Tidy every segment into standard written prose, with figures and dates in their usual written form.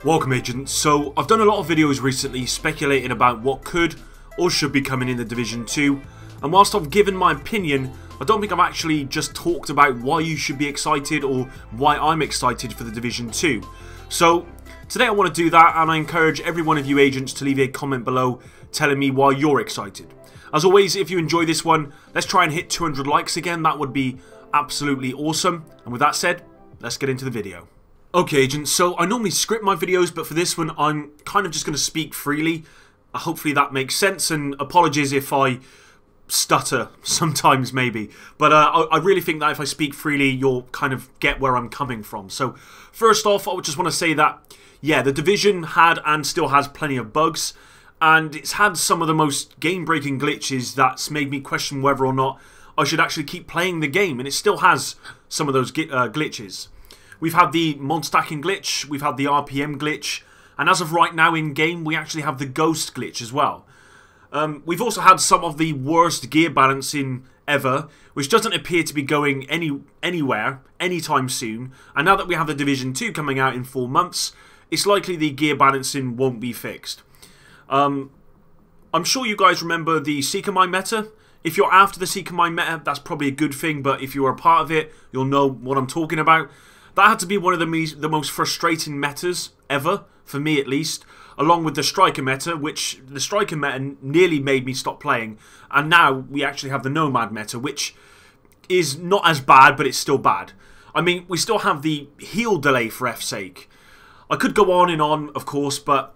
Welcome agents. So I've done a lot of videos recently speculating about what could or should be coming in the Division 2, and whilst I've given my opinion, I don't think I've actually just talked about why you should be excited or why I'm excited for the Division 2. So today I want to do that, and I encourage every one of you agents to leave a comment below telling me why you're excited. As always, if you enjoy this one, let's try and hit 200 likes again. That would be absolutely awesome. And with that said, let's get into the video. Okay agents, so I normally script my videos, but for this one I'm kind of just going to speak freely. Hopefully that makes sense, and apologies if I stutter sometimes maybe. But I really think that if I speak freely, you'll kind of get where I'm coming from. So first off, I would just want to say that, yeah, the Division had and still has plenty of bugs, and it's had some of the most game-breaking glitches that's made me question whether or not I should actually keep playing the game, and it still has some of those glitches. We've had the mod stacking glitch, we've had the RPM glitch, and as of right now in game we actually have the ghost glitch as well. We've also had some of the worst gear balancing ever, which doesn't appear to be going anywhere anytime soon, and now that we have the Division 2 coming out in 4 months, it's likely the gear balancing won't be fixed. I'm sure you guys remember the Seeker Mine meta. If you're after the Seeker Mine meta, that's probably a good thing, but if you are a part of it, you'll know what I'm talking about. That had to be one of the most frustrating metas ever, for me at least, along with the Striker meta, which the Striker meta nearly made me stop playing, and now we actually have the Nomad meta, which is not as bad, but it's still bad. I mean, we still have the heal delay for F's sake. I could go on and on, of course, but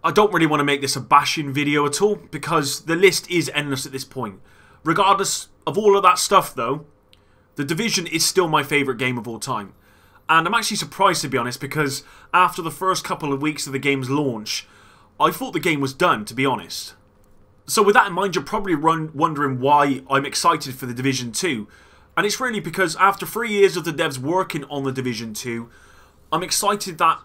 I don't really want to make this a bashing video at all, because the list is endless at this point. Regardless of all of that stuff though, the Division is still my favourite game of all time. And I'm actually surprised, to be honest, because after the first couple of weeks of the game's launch, I thought the game was done, to be honest. So with that in mind, you're probably wondering why I'm excited for the Division 2. And it's really because after 3 years of the devs working on the Division 2, I'm excited that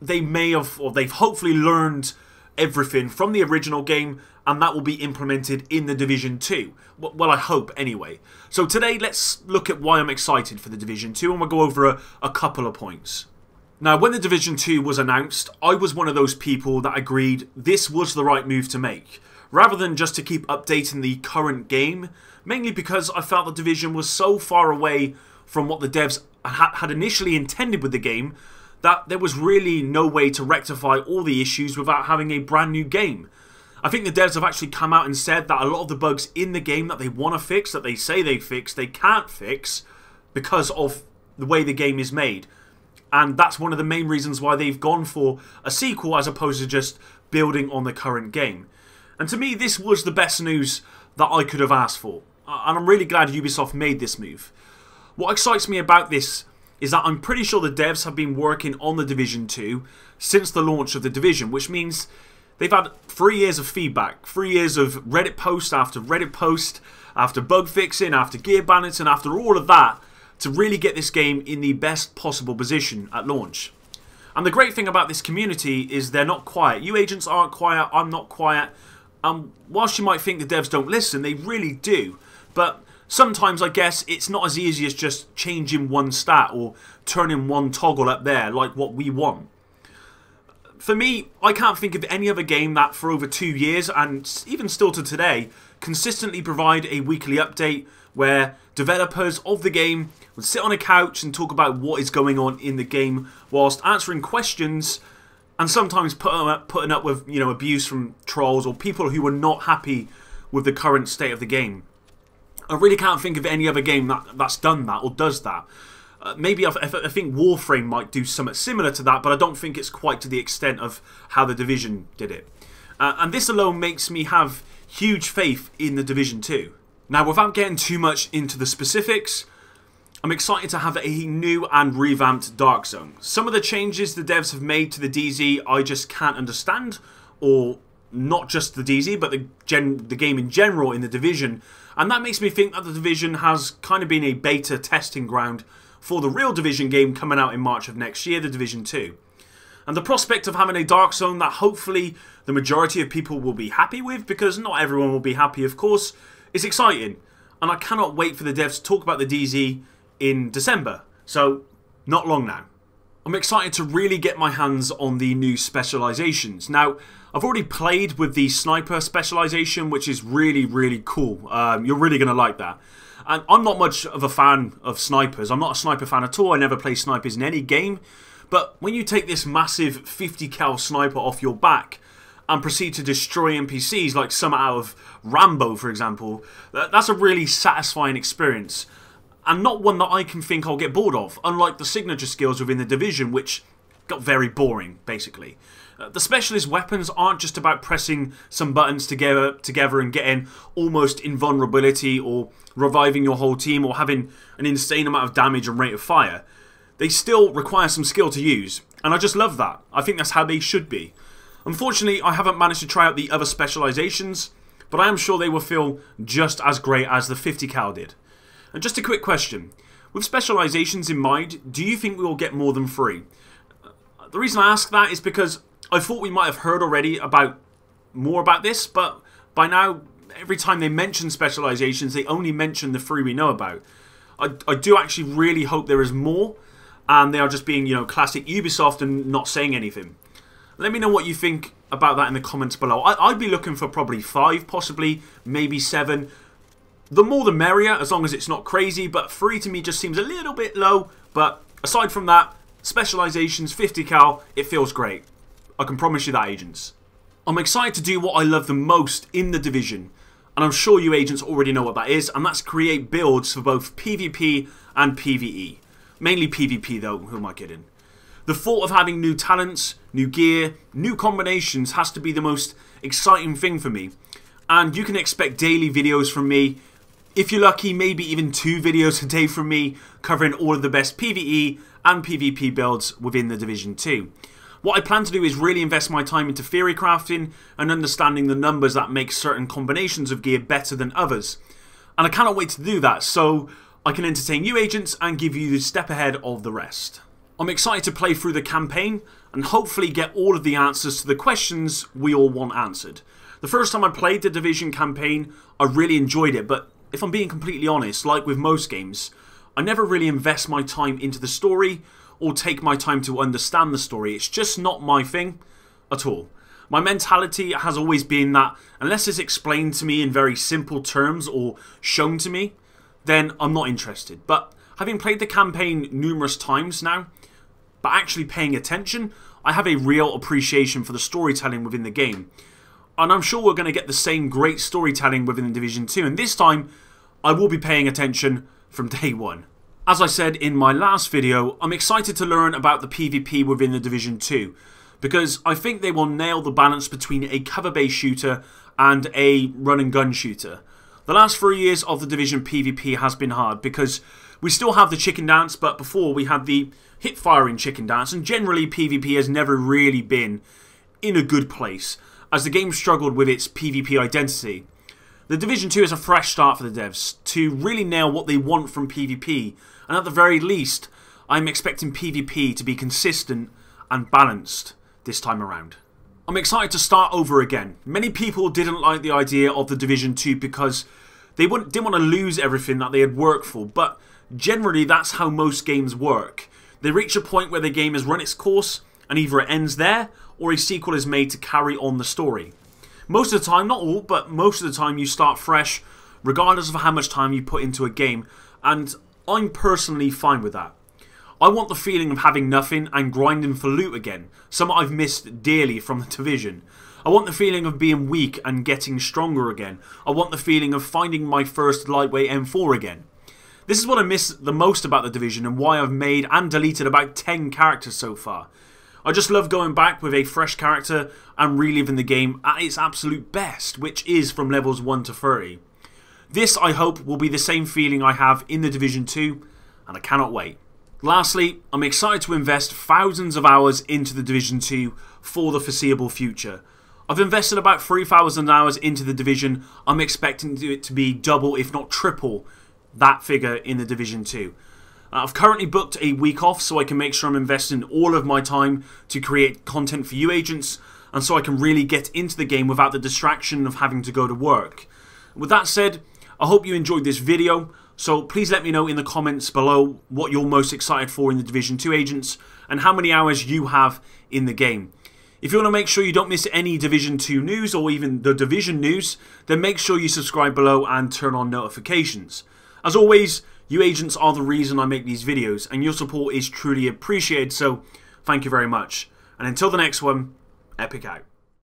they may have, or they've hopefully learned everything from the original game, and that will be implemented in the Division 2. Well, I hope anyway. So today, let's look at why I'm excited for the Division 2, and we'll go over a couple of points. Now, when the Division 2 was announced, I was one of those people that agreed this was the right move to make, rather than just to keep updating the current game, mainly because I felt the Division was so far away from what the devs had initially intended with the game, that there was really no way to rectify all the issues without having a brand new game. I think the devs have actually come out and said that a lot of the bugs in the game that they want to fix, that they say they fix, they can't fix because of the way the game is made. And that's one of the main reasons why they've gone for a sequel as opposed to just building on the current game. And to me, this was the best news that I could have asked for. And I'm really glad Ubisoft made this move. What excites me about this is that I'm pretty sure the devs have been working on the Division 2 since the launch of the Division, which means they've had 3 years of feedback, 3 years of Reddit post after Reddit post, after bug fixing, after gear balancing, after all of that, to really get this game in the best possible position at launch. And the great thing about this community is they're not quiet. You agents aren't quiet, I'm not quiet. Whilst you might think the devs don't listen, they really do. But sometimes I guess it's not as easy as just changing one stat or turning one toggle up there like what we want. For me, I can't think of any other game that for over 2 years, and even still to today, consistently provide a weekly update where developers of the game would sit on a couch and talk about what is going on in the game whilst answering questions, and sometimes putting up with, you know, abuse from trolls or people who were not happy with the current state of the game. I really can't think of any other game that's done that or does that. Maybe I think Warframe might do something similar to that, but I don't think it's quite to the extent of how the Division did it. And this alone makes me have huge faith in the Division 2. Now, without getting too much into the specifics, I'm excited to have a new and revamped Dark Zone. Some of the changes the devs have made to the DZ I just can't understand, or not just the DZ, but the game in general in the Division. And that makes me think that the Division has kind of been a beta testing ground for the real Division game coming out in March of next year, the Division 2. And the prospect of having a Dark Zone that hopefully the majority of people will be happy with, because not everyone will be happy of course, is exciting. And I cannot wait for the devs to talk about the DZ in December. So, not long now. I'm excited to really get my hands on the new specializations. Now, I've already played with the sniper specialization, which is really cool. You're really going to like that. And I'm not much of a fan of snipers. I'm not a sniper fan at all. I never play snipers in any game. But when you take this massive 50 cal sniper off your back and proceed to destroy NPCs like some out of Rambo, for example, that's a really satisfying experience. And not one that I can think I'll get bored of, unlike the signature skills within the Division, which got very boring, basically. The specialist weapons aren't just about pressing some buttons together and getting almost invulnerability or reviving your whole team or having an insane amount of damage and rate of fire. They still require some skill to use, and I just love that. I think that's how they should be. Unfortunately, I haven't managed to try out the other specializations, but I am sure they will feel just as great as the 50 cal did. And just a quick question. With specializations in mind, do you think we will get more than 3? The reason I ask that is because I thought we might have heard already more about this, but by now, every time they mention specializations, they only mention the 3 we know about. I do actually really hope there is more, and they are just being, classic Ubisoft and not saying anything. Let me know what you think about that in the comments below. I'd be looking for probably 5, possibly, maybe 7. The more the merrier, as long as it's not crazy, but 3 to me just seems a little bit low. But aside from that, specializations, 50 cal, it feels great. I can promise you that, agents. I'm excited to do what I love the most in the Division, and I'm sure you agents already know what that is, and that's create builds for both PvP and PvE. Mainly PvP though, who am I kidding? The thought of having new talents, new gear, new combinations has to be the most exciting thing for me. And you can expect daily videos from me. If you're lucky, maybe even 2 videos a day from me covering all of the best PvE and PvP builds within the Division 2. What I plan to do is really invest my time into theory crafting and understanding the numbers that make certain combinations of gear better than others. And I cannot wait to do that, so I can entertain you agents and give you the step ahead of the rest. I'm excited to play through the campaign and hopefully get all of the answers to the questions we all want answered. The first time I played the Division campaign, I really enjoyed it, but if I'm being completely honest, like with most games, I never really invest my time into the story or take my time to understand the story. It's just not my thing at all. My mentality has always been that unless it's explained to me in very simple terms or shown to me, then I'm not interested. But having played the campaign numerous times now, but actually paying attention, I have a real appreciation for the storytelling within the game. And I'm sure we're going to get the same great storytelling within the Division 2. And this time, I will be paying attention from day 1. As I said in my last video, I'm excited to learn about the PvP within the Division 2. Because I think they will nail the balance between a cover-based shooter and a run-and-gun shooter. The last 3 years of the Division PvP has been hard because we still have the chicken dance, but before we had the hip-firing chicken dance. And generally, PvP has never really been in a good place, as the game struggled with its PvP identity. The Division 2 is a fresh start for the devs to really nail what they want from PvP, and at the very least, I'm expecting PvP to be consistent and balanced this time around. I'm excited to start over again. Many people didn't like the idea of the Division 2 because they didn't want to lose everything that they had worked for, but generally that's how most games work. They reach a point where the game has run its course, and either it ends there, or a sequel is made to carry on the story. Most of the time, not all, but most of the time you start fresh, regardless of how much time you put into a game, and I'm personally fine with that. I want the feeling of having nothing and grinding for loot again, something I've missed dearly from the Division. I want the feeling of being weak and getting stronger again. I want the feeling of finding my first lightweight M4 again. This is what I miss the most about the Division and why I've made and deleted about 10 characters so far. I just love going back with a fresh character and reliving the game at its absolute best, which is from levels 1 to 30. This, I hope, will be the same feeling I have in the Division 2, and I cannot wait. Lastly, I'm excited to invest thousands of hours into the Division 2 for the foreseeable future. I've invested about 3,000 hours into the Division. I'm expecting it to be double, if not triple, that figure in the Division 2. I've currently booked a week off so I can make sure I'm investing all of my time to create content for you agents, and so I can really get into the game without the distraction of having to go to work. With that said, I hope you enjoyed this video. So please let me know in the comments below what you're most excited for in the Division 2 agents and how many hours you have in the game. If you want to make sure you don't miss any Division 2 news or even the Division news, then make sure you subscribe below and turn on notifications. As always, you agents are the reason I make these videos, and your support is truly appreciated, so thank you very much. And until the next one, Epic out.